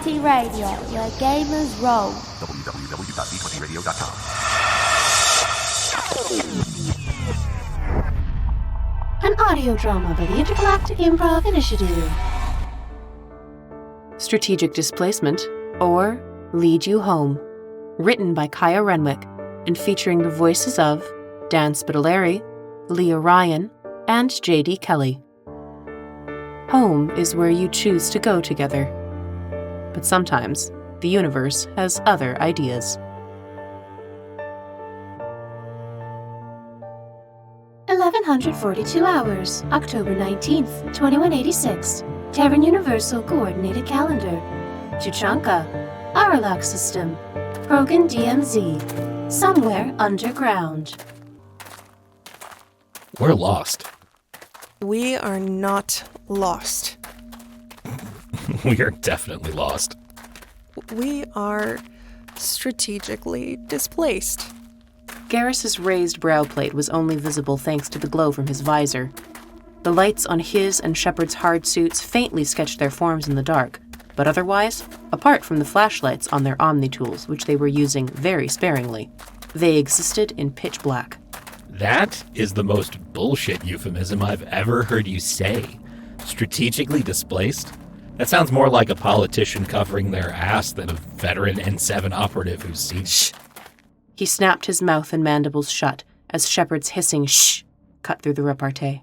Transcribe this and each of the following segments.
D20 Radio, where gamers roll. www.d20radio.com. An audio drama by the Intergalactic Improv Initiative. Strategic Displacement, or Lead You Home. Written by Kaya Renwick and featuring the voices of Dan Spitaliere, Leah Ryan, and J.D. Kelly. Home is where you choose to go together. But sometimes, the universe has other ideas. 1142 hours, October 19th, 2186. Terran Universal Coordinated Calendar. Tuchanka, Aralax System. Krogan DMZ. Somewhere underground. We're lost. We are not lost. We are definitely lost. We are strategically displaced. Garrus's raised brow plate was only visible thanks to the glow from his visor. The lights on his and Shepard's hard suits faintly sketched their forms in the dark, but otherwise, apart from the flashlights on their Omni-tools, which they were using very sparingly, they existed in pitch black. That is the most bullshit euphemism I've ever heard you say. Strategically displaced? That sounds more like a politician covering their ass than a veteran N7 operative who's seen. Shh! He snapped his mouth and mandibles shut as Shepard's hissing shh cut through the repartee.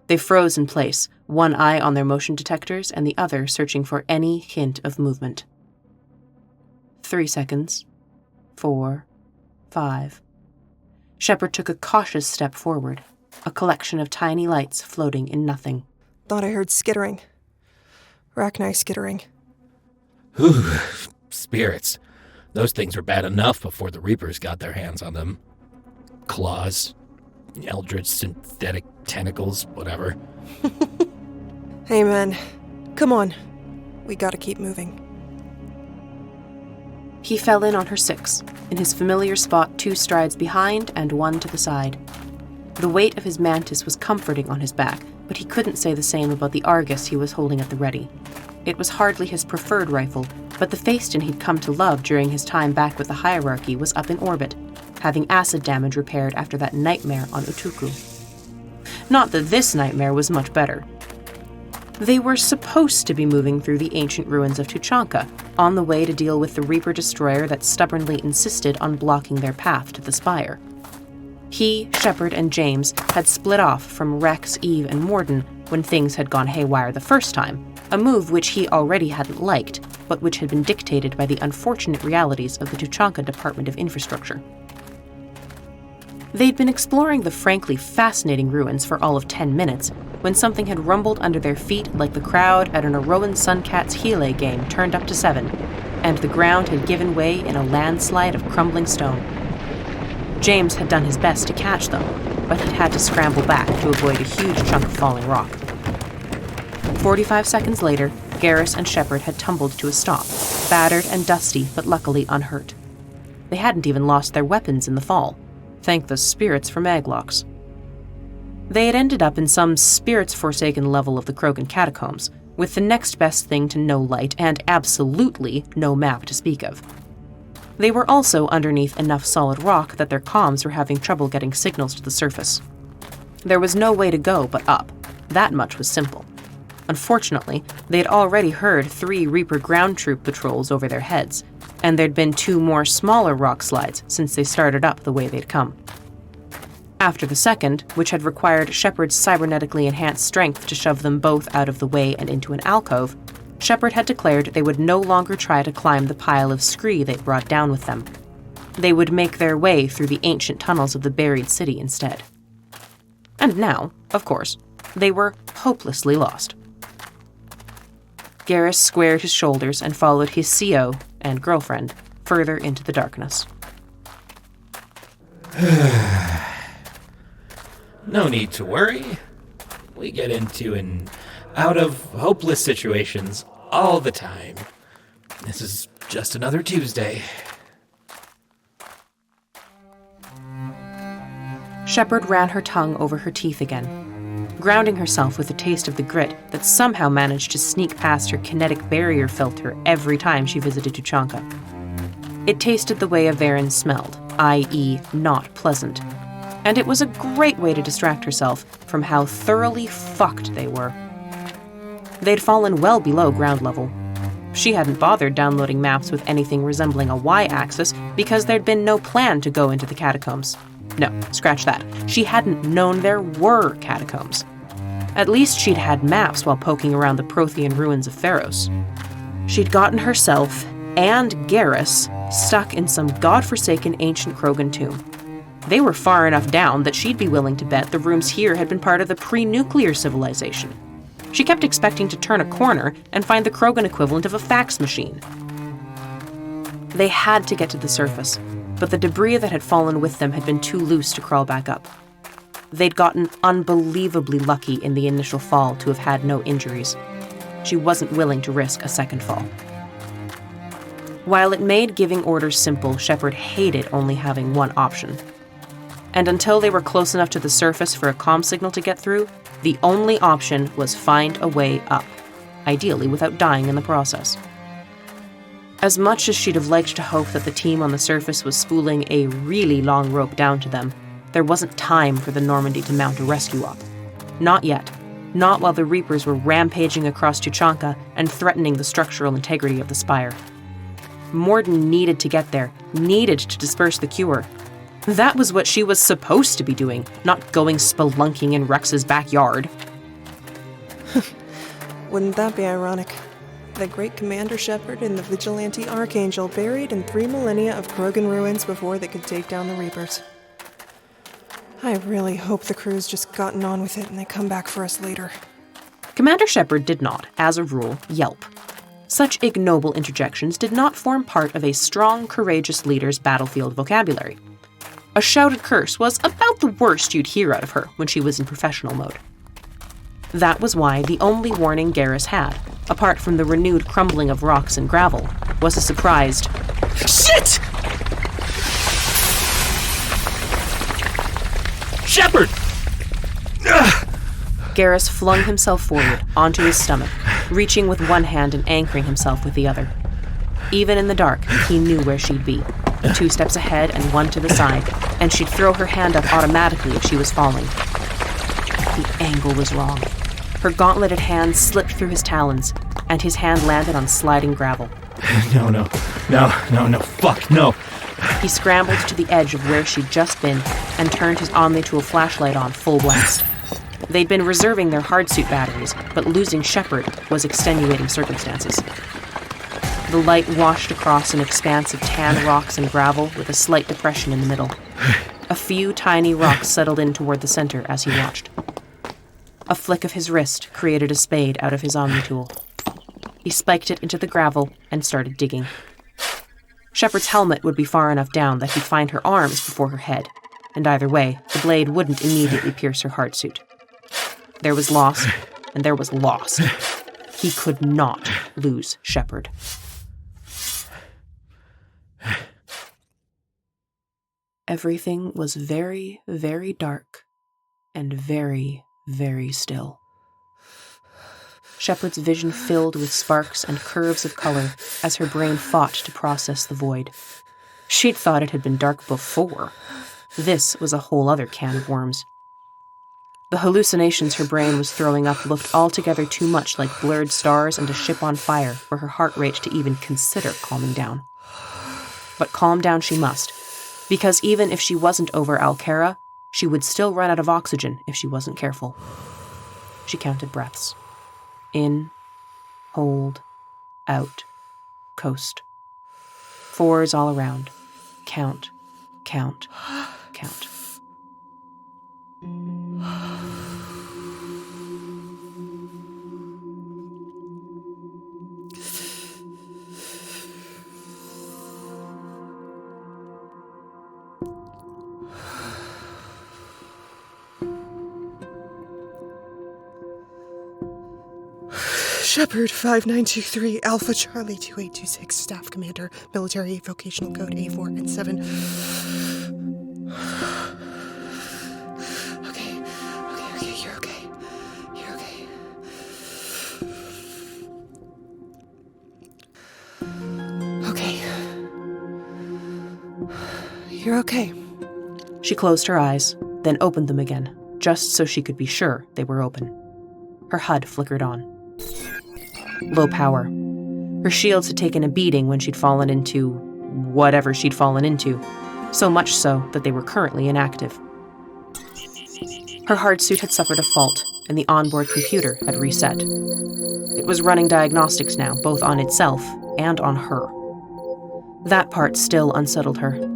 They froze in place, one eye on their motion detectors and the other searching for any hint of movement. 3 seconds. 4. 5. Shepard took a cautious step forward, a collection of tiny lights floating in nothing. Thought I heard skittering. Rachni skittering. Whew, spirits. Those things were bad enough before the Reapers got their hands on them. Claws, eldritch synthetic tentacles, whatever. Hey, man. Come on. We gotta keep moving. He fell in on her 6, in his familiar spot 2 strides behind and 1 to the side. The weight of his mantis was comforting on his back, but he couldn't say the same about the Argus he was holding at the ready. It was hardly his preferred rifle, but the Phaeston he'd come to love during his time back with the Hierarchy was up in orbit, having acid damage repaired after that nightmare on Utuku. Not that this nightmare was much better. They were supposed to be moving through the ancient ruins of Tuchanka, on the way to deal with the Reaper destroyer that stubbornly insisted on blocking their path to the Spire. He, Shepard, and James had split off from Wrex, Eve, and Mordin when things had gone haywire the first time, a move which he already hadn't liked, but which had been dictated by the unfortunate realities of the Tuchanka Department of Infrastructure. They'd been exploring the frankly fascinating ruins for all of 10 minutes when something had rumbled under their feet like the crowd at an Aroan Suncats Hele game turned up to 7, and the ground had given way in a landslide of crumbling stone. James had done his best to catch them, but he'd had to scramble back to avoid a huge chunk of falling rock. 45 seconds later, Garrus and Shepard had tumbled to a stop, battered and dusty but luckily unhurt. They hadn't even lost their weapons in the fall. Thank the spirits for maglocks. They had ended up in some spirits-forsaken level of the Krogan catacombs, with the next best thing to no light and absolutely no map to speak of. They were also underneath enough solid rock that their comms were having trouble getting signals to the surface. There was no way to go but up. That much was simple. Unfortunately, they had already heard 3 Reaper ground troop patrols over their heads, and there'd been 2 more smaller rock slides since they started up the way they'd come. After the second, which had required Shepard's cybernetically enhanced strength to shove them both out of the way and into an alcove, Shepard had declared they would no longer try to climb the pile of scree they'd brought down with them. They would make their way through the ancient tunnels of the buried city instead. And now, of course, they were hopelessly lost. Garrus squared his shoulders and followed his CO and girlfriend further into the darkness. No need to worry. We get into and out of hopeless situations all the time. This is just another Tuesday. Shepard ran her tongue over her teeth again. grounding herself with a taste of the grit that somehow managed to sneak past her kinetic barrier filter every time she visited Tuchanka. It tasted the way Vakarian smelled, i.e. not pleasant, and it was a great way to distract herself from how thoroughly fucked they were. They'd fallen well below ground level. She hadn't bothered downloading maps with anything resembling a y-axis because there'd been no plan to go into the catacombs. No, scratch that. She hadn't known there were catacombs. At least she'd had maps while poking around the Prothean ruins of Pharos. She'd gotten herself and Garrus stuck in some godforsaken ancient Krogan tomb. They were far enough down that she'd be willing to bet the rooms here had been part of the pre-nuclear civilization. She kept expecting to turn a corner and find the Krogan equivalent of a fax machine. They had to get to the surface, but the debris that had fallen with them had been too loose to crawl back up. They'd gotten unbelievably lucky in the initial fall to have had no injuries. She wasn't willing to risk a second fall. While it made giving orders simple, Shepard hated only having one option. And until they were close enough to the surface for a comm signal to get through, the only option was find a way up, ideally without dying in the process. As much as she'd have liked to hope that the team on the surface was spooling a really long rope down to them, there wasn't time for the Normandy to mount a rescue op. Not yet. Not while the Reapers were rampaging across Tuchanka and threatening the structural integrity of the Spire. Mordin needed to get there, needed to disperse the cure. That was what she was supposed to be doing, not going spelunking in Wrex's backyard. Wouldn't that be ironic? The great Commander Shepard and the Vigilante Archangel buried in 3 millennia of Krogan ruins before they could take down the Reapers. I really hope the crew's just gotten on with it and they come back for us later. Commander Shepard did not, as a rule, yelp. Such ignoble interjections did not form part of a strong, courageous leader's battlefield vocabulary. A shouted curse was about the worst you'd hear out of her when she was in professional mode. That was why the only warning Garrus had, apart from the renewed crumbling of rocks and gravel, was a surprised, "Shit!" Shepard! Garrus flung himself forward, onto his stomach, reaching with one hand and anchoring himself with the other. Even in the dark, he knew where she'd be. 2 steps ahead and 1 to the side, and she'd throw her hand up automatically if she was falling. The angle was wrong. Her gauntleted hand slipped through his talons, and his hand landed on sliding gravel. No, fuck, no. He scrambled to the edge of where she'd just been and turned his Omni to a flashlight on full blast. They'd been reserving their hardsuit batteries, but losing Shepard was extenuating circumstances. The light washed across an expanse of tan rocks and gravel with a slight depression in the middle. A few tiny rocks settled in toward the center as he watched. A flick of his wrist created a spade out of his Omni tool. He spiked it into the gravel and started digging. Shepard's helmet would be far enough down that he'd find her arms before her head, and either way, the blade wouldn't immediately pierce her hardsuit. There was loss, and there was lost. He could not lose Shepard. Everything was very, very dark, and very, very still. Shepard's vision filled with sparks and curves of color as her brain fought to process the void. She'd thought it had been dark before. This was a whole other can of worms. The hallucinations her brain was throwing up looked altogether too much like blurred stars and a ship on fire for her heart rate to even consider calming down. But calm down she must, because even if she wasn't over Alcara, she would still run out of oxygen if she wasn't careful. She counted breaths. In, hold, out, coast. 4s all around. Count, count, count. Shepard 5923 Alpha Charlie 2826 Staff Commander Military Vocational Code A4 and 7. Okay, you're okay. You're okay. She closed her eyes, then opened them again, just so she could be sure they were open. Her HUD flickered on. Low power. Her shields had taken a beating when she'd fallen into whatever she'd fallen into, so much so that they were currently inactive. Her hard suit had suffered a fault, and the onboard computer had reset. It was running diagnostics now, both on itself and on her. That part still unsettled her.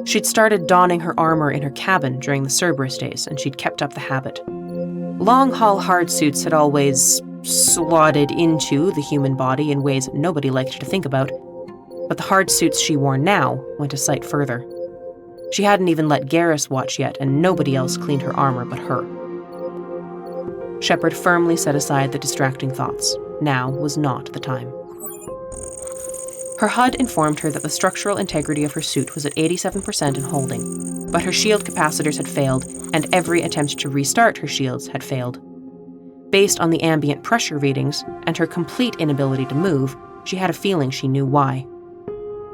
She'd started donning her armor in her cabin during the Cerberus days, and she'd kept up the habit. Long-haul hard suits had always slotted into the human body in ways nobody liked to think about, but the hard suits she wore now went a sight further. She hadn't even let Garrus watch yet, and nobody else cleaned her armor but her. Shepard firmly set aside the distracting thoughts. Now was not the time. Her HUD informed her that the structural integrity of her suit was at 87% and holding, but her shield capacitors had failed, and every attempt to restart her shields had failed. Based on the ambient pressure readings and her complete inability to move, she had a feeling she knew why.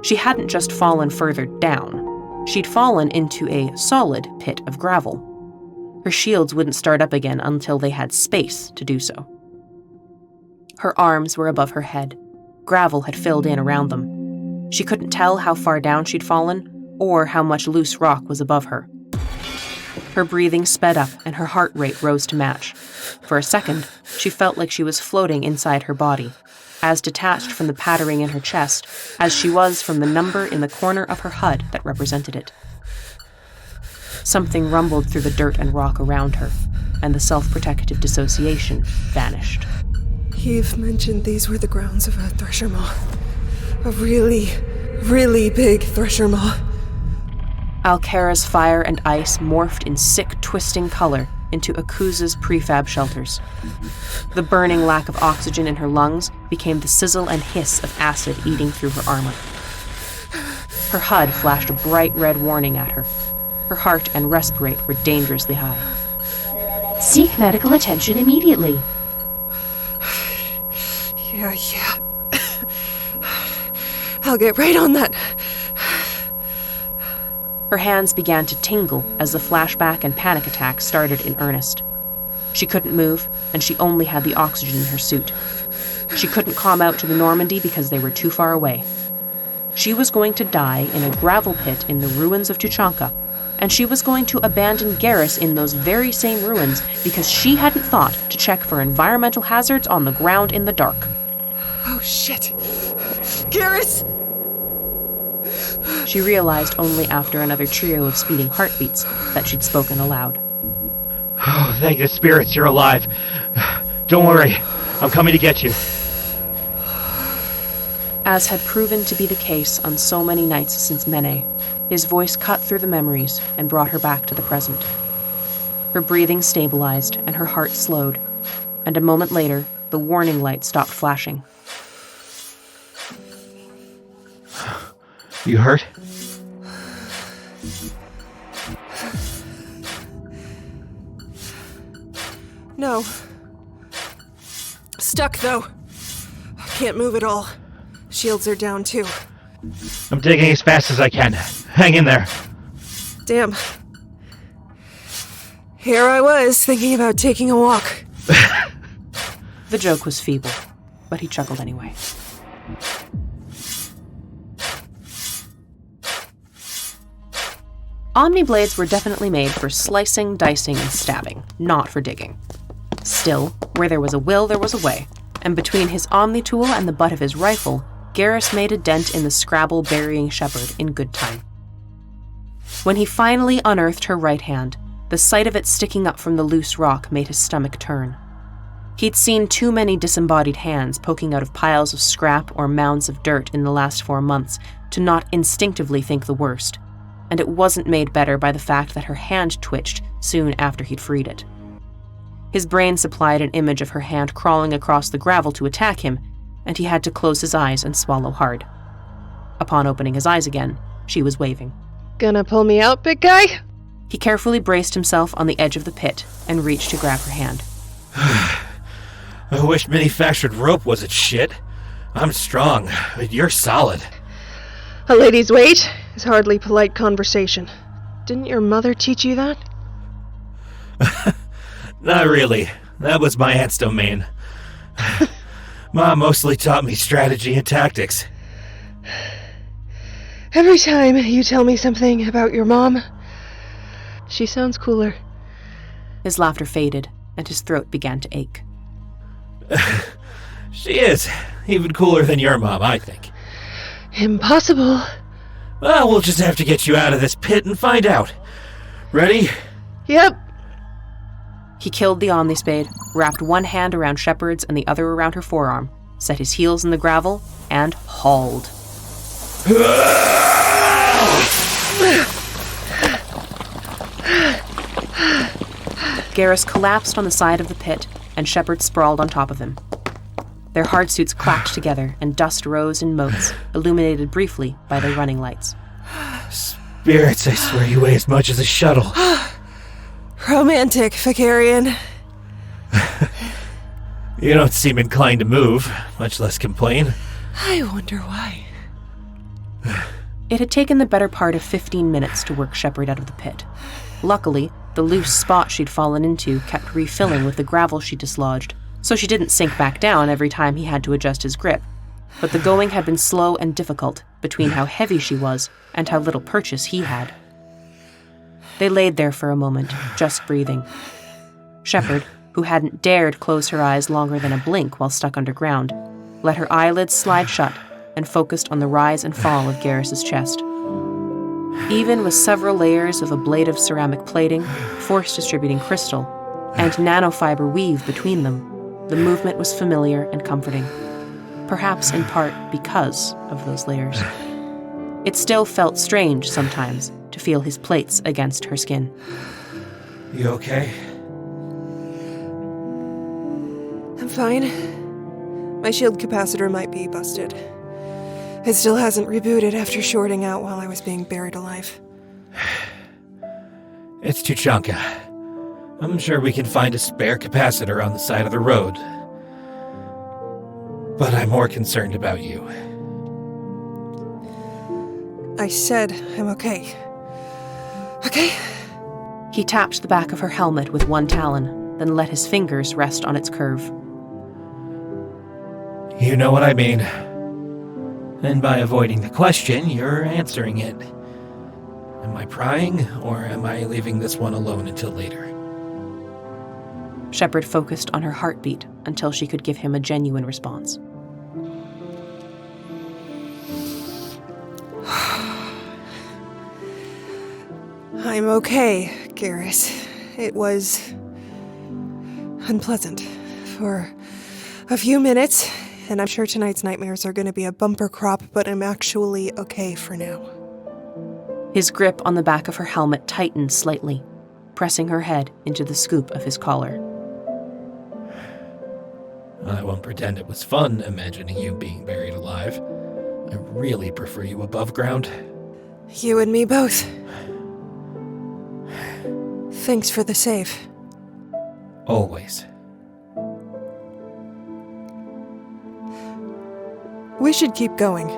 She hadn't just fallen further down. She'd fallen into a solid pit of gravel. Her shields wouldn't start up again until they had space to do so. Her arms were above her head. Gravel had filled in around them. She couldn't tell how far down she'd fallen, or how much loose rock was above her. Her breathing sped up and her heart rate rose to match. For a second, she felt like she was floating inside her body, as detached from the pattering in her chest as she was from the number in the corner of her HUD that represented it. Something rumbled through the dirt and rock around her, and the self-protective dissociation vanished. You've mentioned these were the grounds of a thresher maw. A really, really big thresher maw. Alkara's fire and ice morphed in sick, twisting color into Akuza's prefab shelters. The burning lack of oxygen in her lungs became the sizzle and hiss of acid eating through her armor. Her HUD flashed a bright red warning at her. Her heart and respirate were dangerously high. Seek medical attention immediately. Yeah. I'll get right on that. Her hands began to tingle as the flashback and panic attack started in earnest. She couldn't move, and she only had the oxygen in her suit. She couldn't calm out to the Normandy because they were too far away. She was going to die in a gravel pit in the ruins of Tuchanka, and she was going to abandon Garrus in those very same ruins because she hadn't thought to check for environmental hazards on the ground in the dark. Oh shit! Garrus! She realized only after another trio of speeding heartbeats that she'd spoken aloud. Oh, thank the spirits you're alive. Don't worry, I'm coming to get you. As had proven to be the case on so many nights since Mene, his voice cut through the memories and brought her back to the present. Her breathing stabilized and her heart slowed, and a moment later, the warning light stopped flashing. You hurt? No. Stuck, though. I can't move at all. Shields are down, too. I'm digging as fast as I can. Hang in there. Damn. Here I was, thinking about taking a walk. The joke was feeble, but he chuckled anyway. Omni-blades were definitely made for slicing, dicing, and stabbing, not for digging. Still, where there was a will, there was a way, and between his Omni-tool and the butt of his rifle, Garrus made a dent in the Scrabble burying Shepard in good time. When he finally unearthed her right hand, the sight of it sticking up from the loose rock made his stomach turn. He'd seen too many disembodied hands poking out of piles of scrap or mounds of dirt in the last 4 months to not instinctively think the worst, and it wasn't made better by the fact that her hand twitched soon after he'd freed it. His brain supplied an image of her hand crawling across the gravel to attack him, and he had to close his eyes and swallow hard. Upon opening his eyes again, she was waving. Gonna pull me out, big guy? He carefully braced himself on the edge of the pit and reached to grab her hand. I wish manufactured rope wasn't shit. I'm strong, but you're solid. A lady's weight is hardly polite conversation. Didn't your mother teach you that? Not really. That was my aunt's domain. Mom mostly taught me strategy and tactics. Every time you tell me something about your mom, she sounds cooler. His laughter faded, and his throat began to ache. She is. Even cooler than your mom, I think. Impossible. Well, we'll just have to get you out of this pit and find out. Ready? Yep. He killed the Omnispade, wrapped one hand around Shepard's and the other around her forearm, set his heels in the gravel, and hauled. Garrus collapsed on the side of the pit, and Shepard sprawled on top of him. Their hard suits clacked together, and dust rose in motes, illuminated briefly by their running lights. Spirits, I swear you weigh as much as a shuttle. Romantic, Vakarian. You don't seem inclined to move, much less complain. I wonder why. It had taken the better part of 15 minutes to work Shepard out of the pit. Luckily, the loose spot she'd fallen into kept refilling with the gravel she dislodged, so she didn't sink back down every time he had to adjust his grip. But the going had been slow and difficult, between how heavy she was and how little purchase he had. They laid there for a moment, just breathing. Shepard, who hadn't dared close her eyes longer than a blink while stuck underground, let her eyelids slide shut and focused on the rise and fall of Garrus's chest. Even with several layers of ablative ceramic plating, force-distributing crystal, and nanofiber weave between them, the movement was familiar and comforting, perhaps in part because of those layers. It still felt strange sometimes to feel his plates against her skin. You okay? I'm fine. My shield capacitor might be busted. It still hasn't rebooted after shorting out while I was being buried alive. It's Tuchanka. I'm sure we can find a spare capacitor on the side of the road. But I'm more concerned about you. I said I'm okay. Okay? He tapped the back of her helmet with one talon, then let his fingers rest on its curve. You know what I mean. And by avoiding the question, you're answering it. Am I prying, or am I leaving this one alone until later? Shepard focused on her heartbeat until she could give him a genuine response. I'm okay, Garrus. It was unpleasant for a few minutes, and I'm sure tonight's nightmares are going to be a bumper crop, but I'm actually okay for now. His grip on the back of her helmet tightened slightly, pressing her head into the scoop of his collar. I won't pretend it was fun imagining you being buried alive. I really prefer you above ground. You and me both. Thanks for the save. Always. We should keep going.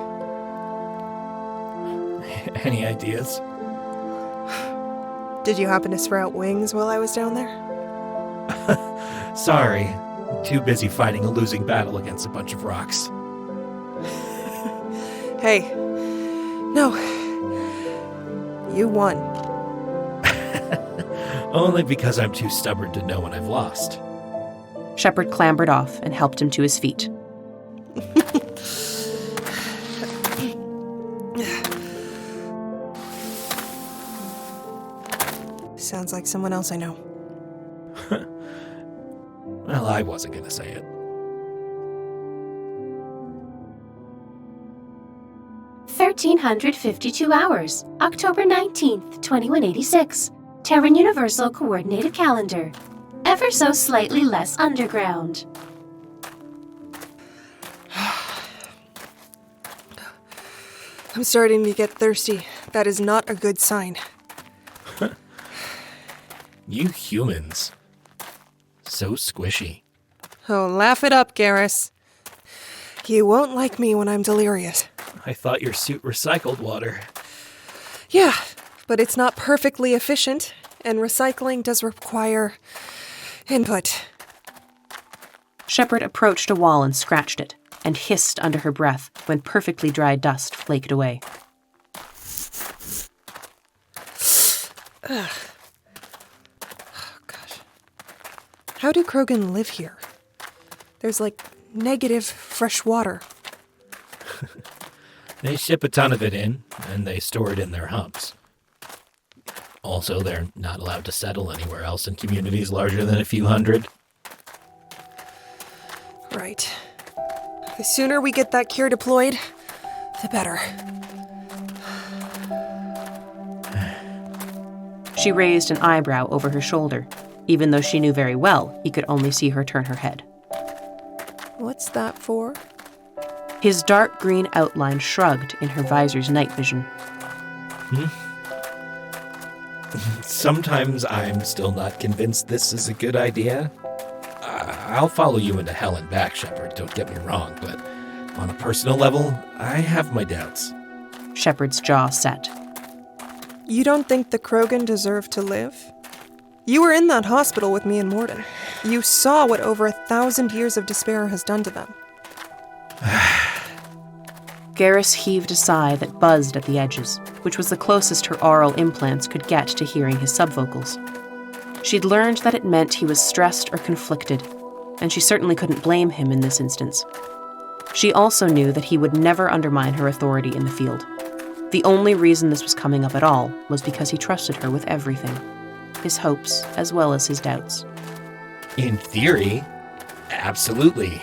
Any ideas? Did you happen to sprout wings while I was down there? Sorry. Too busy fighting a losing battle against a bunch of rocks. Hey. No. You won. Only because I'm too stubborn to know when I've lost. Shepard clambered off and helped him to his feet. Sounds like someone else I know. Well, I wasn't going to say it. 1352 hours, October 19th, 2186. Terran Universal Coordinated Calendar. Ever so slightly less underground. I'm starting to get thirsty. That is not a good sign. You humans. So squishy. Oh, laugh it up, Garrus. You won't like me when I'm delirious. I thought your suit recycled water. Yeah, but it's not perfectly efficient, and recycling does require input. Shepard approached a wall and scratched it, and hissed under her breath when perfectly dry dust flaked away. Ugh. Oh, gosh. How do Krogan live here? There's, negative fresh water. They ship a ton of it in, and they store it in their humps. Also, they're not allowed to settle anywhere else in communities larger than a few hundred. Right. The sooner we get that cure deployed, the better. She raised an eyebrow over her shoulder, even though she knew very well he could only see her turn her head. What's that for? His dark green outline shrugged in her visor's night vision. Sometimes I'm still not convinced this is a good idea. I'll follow you into hell and back, Shepard, don't get me wrong, but on a personal level, I have my doubts. Shepard's jaw set. You don't think the Krogan deserve to live? You were in that hospital with me and Mordin. You saw what over 1,000 years of despair has done to them. Garrus heaved a sigh that buzzed at the edges, which was the closest her aural implants could get to hearing his subvocals. She'd learned that it meant he was stressed or conflicted, and she certainly couldn't blame him in this instance. She also knew that he would never undermine her authority in the field. The only reason this was coming up at all was because he trusted her with everything, his hopes as well as his doubts. In theory, absolutely.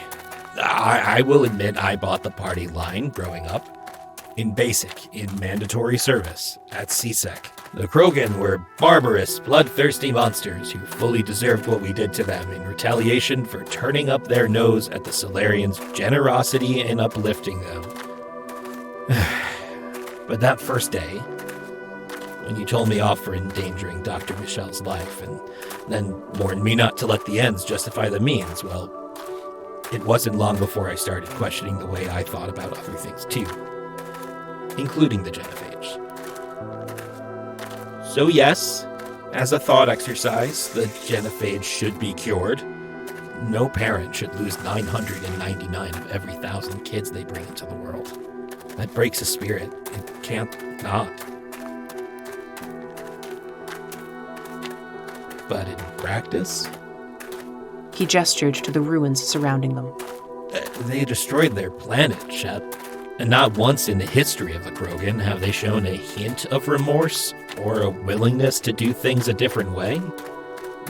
I will admit I bought the party line growing up. In basic, in mandatory service, at CSEC. The Krogan were barbarous, bloodthirsty monsters who fully deserved what we did to them in retaliation for turning up their nose at the Solarians' generosity in uplifting them. But that first day, when you told me off for endangering Dr. Michelle's life and then warned me not to let the ends justify the means, well, it wasn't long before I started questioning the way I thought about other things too, including the genophage. So yes, as a thought exercise, the genophage should be cured. No parent should lose 999 of every 1,000 kids they bring into the world. That breaks a spirit. It can't not. But in practice, He gestured to the ruins surrounding them. They destroyed their planet, Shep. And not once in the history of the Krogan have they shown a hint of remorse or a willingness to do things a different way.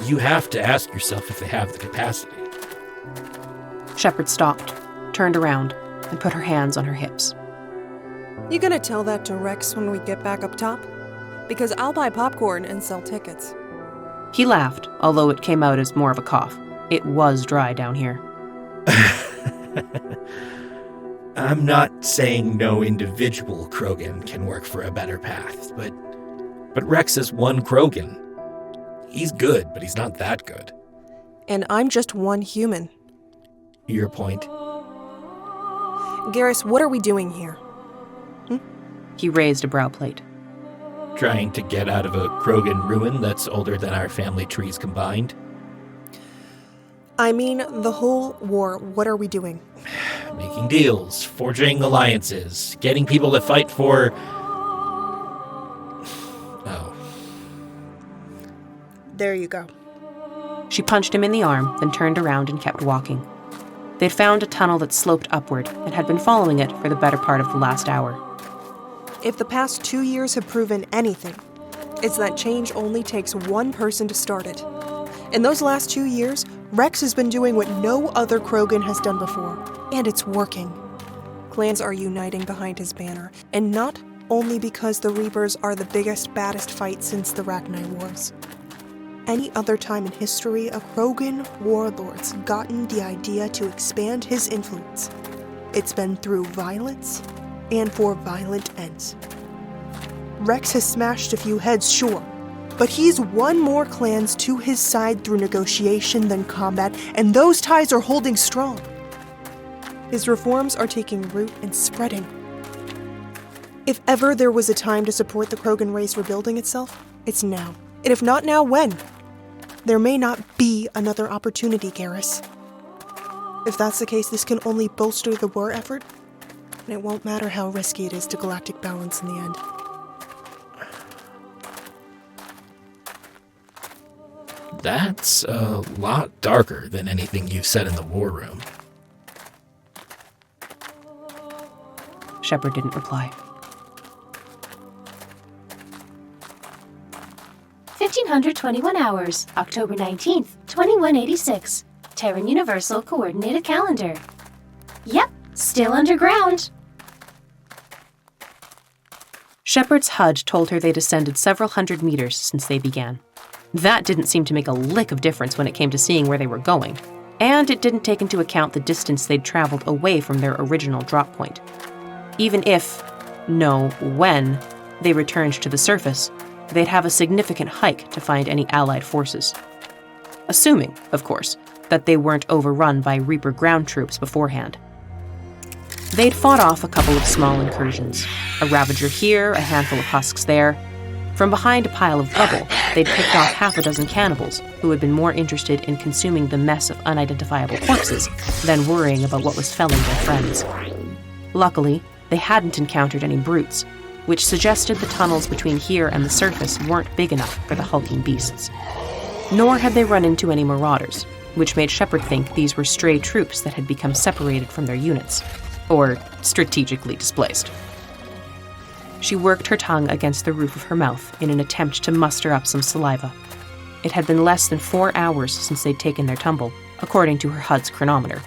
You have to ask yourself if they have the capacity. Shepard stopped, turned around, and put her hands on her hips. You gonna tell that to Wrex when we get back up top? Because I'll buy popcorn and sell tickets. He laughed, although it came out as more of a cough. It was dry down here. I'm not saying no individual Krogan can work for a better path, but Wrex is one Krogan. He's good, but he's not that good. And I'm just one human. Your point? Garrus, what are we doing here? He raised a brow plate. Trying to get out of a Krogan ruin that's older than our family trees combined? I mean, the whole war, what are we doing? Making deals, forging alliances, getting people to fight for... Oh. There you go. She punched him in the arm, then turned around and kept walking. They'd found a tunnel that sloped upward and had been following it for the better part of the last hour. If the past 2 years have proven anything, it's that change only takes one person to start it. In those last 2 years, Wrex has been doing what no other Krogan has done before, and it's working. Clans are uniting behind his banner, and not only because the Reapers are the biggest, baddest fight since the Rachni Wars. Any other time in history, a Krogan warlord's gotten the idea to expand his influence. It's been through violence and for violent ends. Wrex has smashed a few heads, sure, but he's won more clans to his side through negotiation than combat, and those ties are holding strong. His reforms are taking root and spreading. If ever there was a time to support the Krogan race rebuilding itself, it's now. And if not now, when? There may not be another opportunity, Garrus. If that's the case, this can only bolster the war effort, and it won't matter how risky it is to galactic balance in the end. That's a lot darker than anything you've said in the war room. Shepard didn't reply. 1521 hours, October 19th, 2186. Terran Universal Coordinated Calendar. Yep, still underground. Shepard's HUD told her they'd ascended several hundred meters since they began. That didn't seem to make a lick of difference when it came to seeing where they were going, and it didn't take into account the distance they'd traveled away from their original drop point. Even if, no, when, they returned to the surface, they'd have a significant hike to find any Allied forces. Assuming, of course, that they weren't overrun by Reaper ground troops beforehand. They'd fought off a couple of small incursions, a Ravager here, a handful of husks there. From behind a pile of rubble, they'd picked off half a dozen cannibals who had been more interested in consuming the mess of unidentifiable corpses than worrying about what was felling their friends. Luckily, they hadn't encountered any brutes, which suggested the tunnels between here and the surface weren't big enough for the hulking beasts. Nor had they run into any marauders, which made Shepard think these were stray troops that had become separated from their units, or strategically displaced. She worked her tongue against the roof of her mouth in an attempt to muster up some saliva. It had been less than 4 hours since they'd taken their tumble, according to her HUD's chronometer.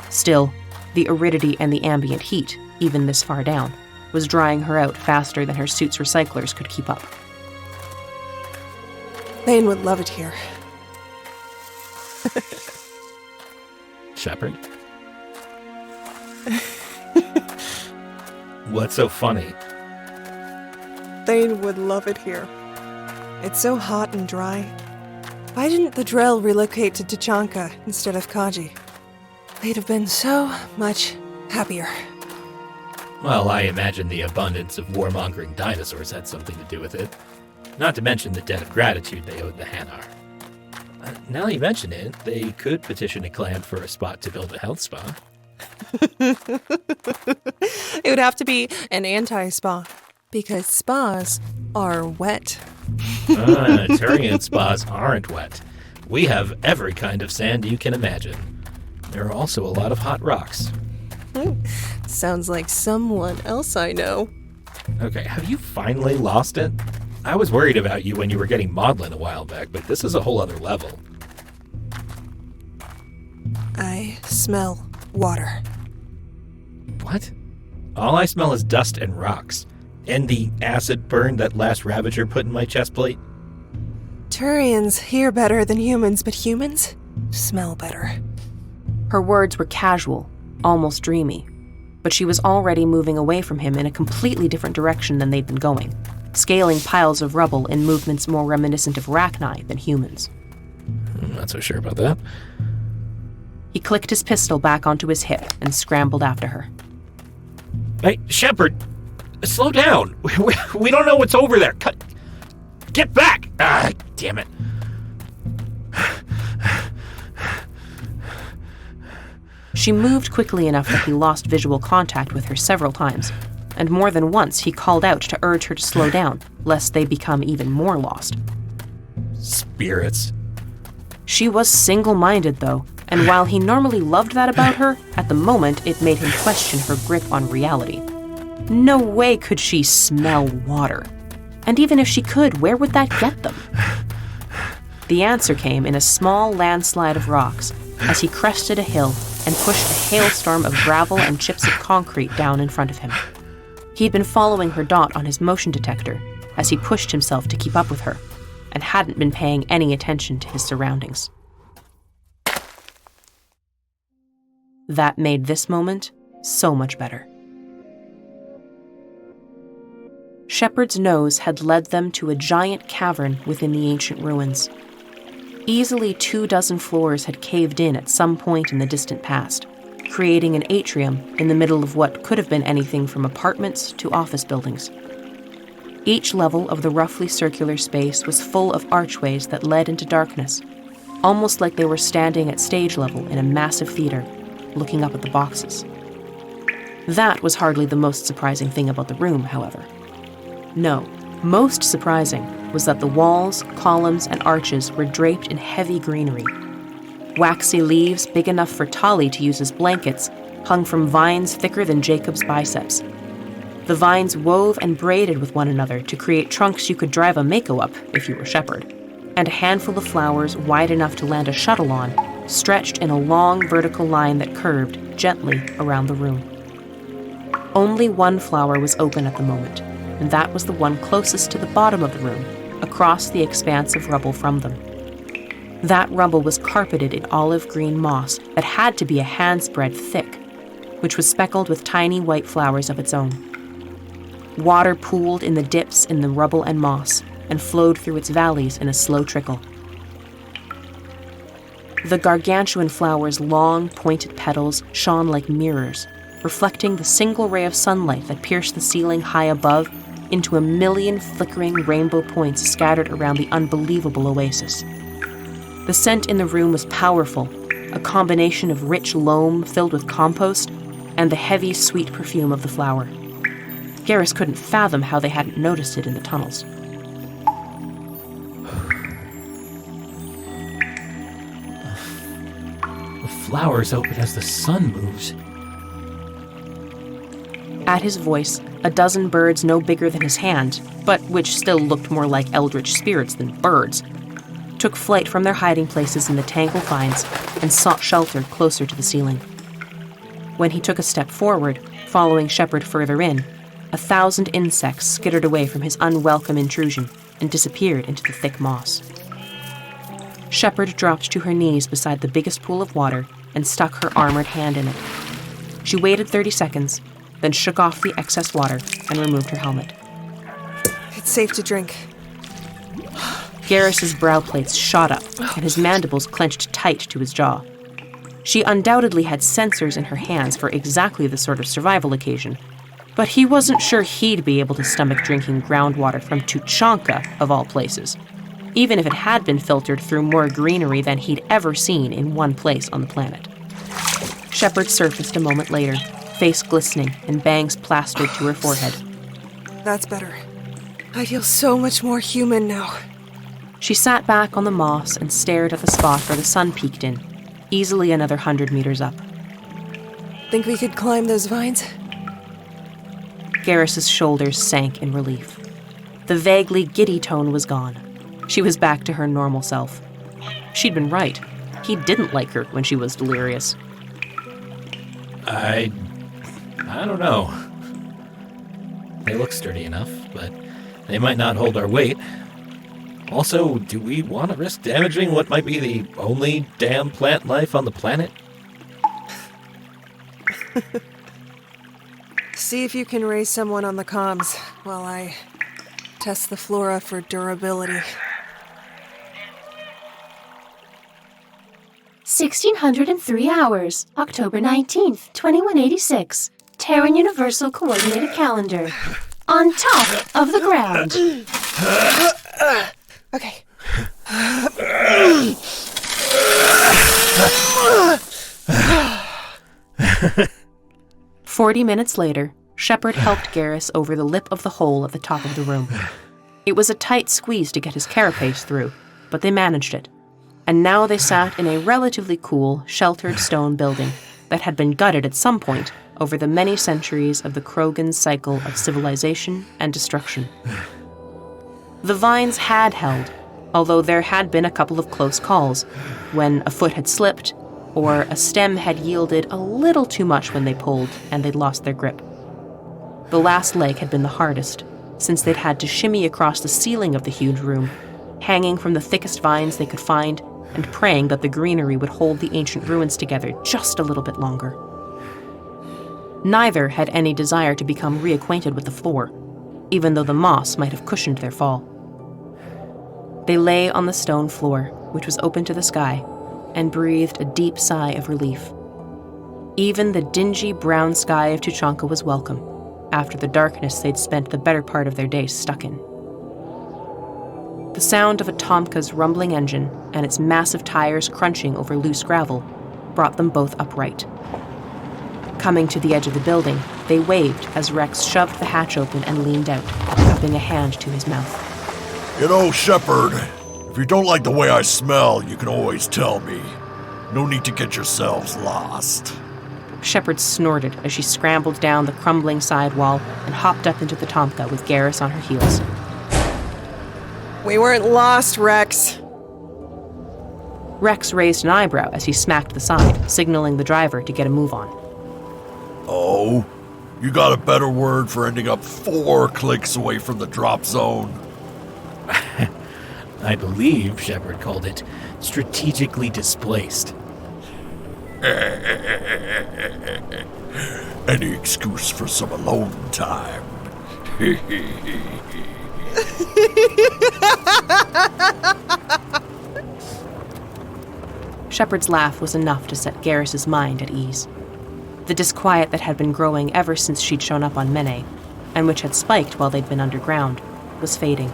Still, the aridity and the ambient heat, even this far down, was drying her out faster than her suit's recyclers could keep up. Thane would love it here. Shepard? What's so funny? Thane would love it here. It's so hot and dry. Why didn't the Drell relocate to Tuchanka instead of Kaji? They'd have been so much happier. Well, I imagine the abundance of warmongering dinosaurs had something to do with it. Not to mention the debt of gratitude they owed the Hanar. Now you mention it, they could petition a clan for a spot to build a health spa. It would have to be an anti-spa, because spas are wet. Turian spas aren't wet. We have every kind of sand you can imagine. There are also a lot of hot rocks. Sounds like someone else I know. Okay, have you finally lost it? I was worried about you when you were getting maudlin a while back, but this is a whole other level. I smell water. What? All I smell is dust and rocks. And the acid burn that last Ravager put in my chest plate. Turians hear better than humans, but humans smell better. Her words were casual, almost dreamy, but she was already moving away from him in a completely different direction than they'd been going, scaling piles of rubble in movements more reminiscent of Rachni than humans. I'm not so sure about that. He clicked his pistol back onto his hip and scrambled after her. Hey, Shepard! Slow down! We don't know what's over there! Get back! Ah, damn it. She moved quickly enough that he lost visual contact with her several times, and more than once he called out to urge her to slow down, lest they become even more lost. Spirits. She was single-minded, though, and while he normally loved that about her, at the moment it made him question her grip on reality. No way could she smell water. And even if she could, where would that get them? The answer came in a small landslide of rocks as he crested a hill and pushed a hailstorm of gravel and chips of concrete down in front of him. He'd been following her dot on his motion detector as he pushed himself to keep up with her, and hadn't been paying any attention to his surroundings. That made this moment so much better. Shepard's nose had led them to a giant cavern within the ancient ruins. Easily 24 floors had caved in at some point in the distant past, creating an atrium in the middle of what could have been anything from apartments to office buildings. Each level of the roughly circular space was full of archways that led into darkness, almost like they were standing at stage level in a massive theater, looking up at the boxes. That was hardly the most surprising thing about the room, however. No, most surprising was that the walls, columns, and arches were draped in heavy greenery. Waxy leaves, big enough for Tali to use as blankets, hung from vines thicker than Jacob's biceps. The vines wove and braided with one another to create trunks you could drive a Mako up if you were Shepard, and a handful of flowers wide enough to land a shuttle on, stretched in a long vertical line that curved gently around the room. Only one flower was open at the moment, and that was the one closest to the bottom of the room, across the expanse of rubble from them. That rubble was carpeted in olive green moss that had to be a hand's breadth thick, which was speckled with tiny white flowers of its own. Water pooled in the dips in the rubble and moss and flowed through its valleys in a slow trickle. The gargantuan flowers' long, pointed petals shone like mirrors, reflecting the single ray of sunlight that pierced the ceiling high above into a million flickering rainbow points scattered around the unbelievable oasis. The scent in the room was powerful, a combination of rich loam filled with compost and the heavy, sweet perfume of the flower. Garrus couldn't fathom how they hadn't noticed it in the tunnels. The flowers open as the sun moves. At his voice, a dozen birds no bigger than his hand, but which still looked more like eldritch spirits than birds, took flight from their hiding places in the tangled vines and sought shelter closer to the ceiling. When he took a step forward, following Shepard further in, 1,000 insects skittered away from his unwelcome intrusion and disappeared into the thick moss. Shepard dropped to her knees beside the biggest pool of water and stuck her armored hand in it. She waited 30 seconds, then shook off the excess water and removed her helmet. It's safe to drink. Garrus's brow plates shot up, and his mandibles clenched tight to his jaw. She undoubtedly had sensors in her hands for exactly the sort of survival occasion, but he wasn't sure he'd be able to stomach drinking groundwater from Tuchanka, of all places, even if it had been filtered through more greenery than he'd ever seen in one place on the planet. Shepard surfaced a moment later, face glistening and bangs plastered to her forehead. That's better. I feel so much more human now. She sat back on the moss and stared at the spot where the sun peeked in, easily another 100 meters up. Think we could climb those vines? Garrus's shoulders sank in relief. The vaguely giddy tone was gone. She was back to her normal self. She'd been right. He didn't like her when she was delirious. I don't know. They look sturdy enough, but they might not hold our weight. Also, do we want to risk damaging what might be the only damn plant life on the planet? See if you can raise someone on the comms while I test the flora for durability. 1603 hours, October 19th, 2186. Terran Universal Coordinated Calendar. On top of the ground. Okay. 40 minutes later, Shepard helped Garrus over the lip of the hole at the top of the room. It was a tight squeeze to get his carapace through, but they managed it. And now they sat in a relatively cool, sheltered stone building that had been gutted at some point over the many centuries of the Krogan cycle of civilization and destruction. The vines had held, although there had been a couple of close calls, when a foot had slipped, or a stem had yielded a little too much when they pulled and they'd lost their grip. The last leg had been the hardest, since they'd had to shimmy across the ceiling of the huge room, hanging from the thickest vines they could find, and praying that the greenery would hold the ancient ruins together just a little bit longer. Neither had any desire to become reacquainted with the floor, even though the moss might have cushioned their fall. They lay on the stone floor, which was open to the sky, and breathed a deep sigh of relief. Even the dingy brown sky of Tuchanka was welcome, after the darkness they'd spent the better part of their days stuck in. The sound of a Tomka's rumbling engine and its massive tires crunching over loose gravel brought them both upright. Coming to the edge of the building, they waved as Wrex shoved the hatch open and leaned out, cupping a hand to his mouth. You know, Shepard, if you don't like the way I smell, you can always tell me. No need to get yourselves lost. Shepard snorted as she scrambled down the crumbling sidewall and hopped up into the Tomka with Garrus on her heels. We weren't lost, Wrex. Wrex raised an eyebrow as he smacked the side, signaling the driver to get a move on. Oh? You got a better word for ending up 4 clicks away from the drop zone? I believe Shepard called it strategically displaced. Any excuse for some alone time. Shepard's laugh was enough to set Garrus's mind at ease. The disquiet that had been growing ever since she'd shown up on Mene, and which had spiked while they'd been underground, was fading.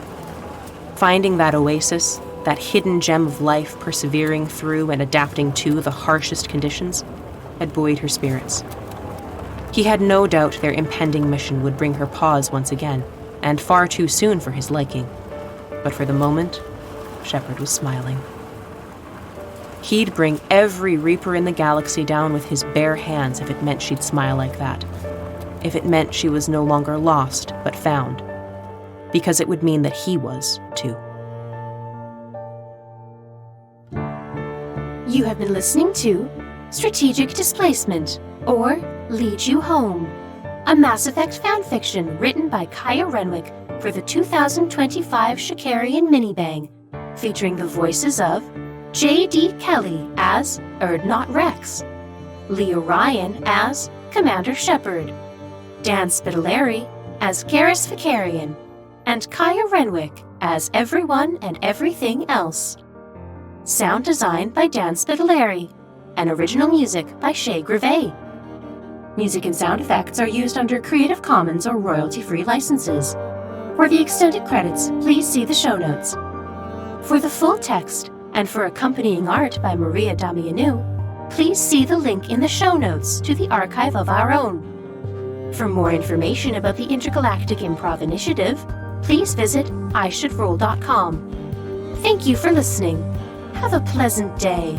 Finding that oasis, that hidden gem of life persevering through and adapting to the harshest conditions, had buoyed her spirits. He had no doubt their impending mission would bring her pause once again, and far too soon for his liking. But for the moment, Shepard was smiling. He'd bring every Reaper in the galaxy down with his bare hands if it meant she'd smile like that. If it meant she was no longer lost, but found. Because it would mean that he was, too. You have been listening to Strategic Displacement, or Lead You Home, a Mass Effect fanfiction written by Kaya Renwick for the 2025 Vakarian Minibang, featuring the voices of J.D. Kelly as Urdnot Wrex, Leah Ryan as Commander Shepard, Dan Spitaliere as Garrus Vakarian, and Kaya Renwick as everyone and everything else. Sound design by Dan Spitaliere, and original music by Shay Greve. Music and sound effects are used under Creative Commons or royalty-free licenses. For the extended credits, please see the show notes. For the full text, and for accompanying art by Maria Damianou, please see the link in the show notes to the archive of our own. For more information about the Intergalactic Improv Initiative, please visit ishouldroll.com. Thank you for listening. Have a pleasant day.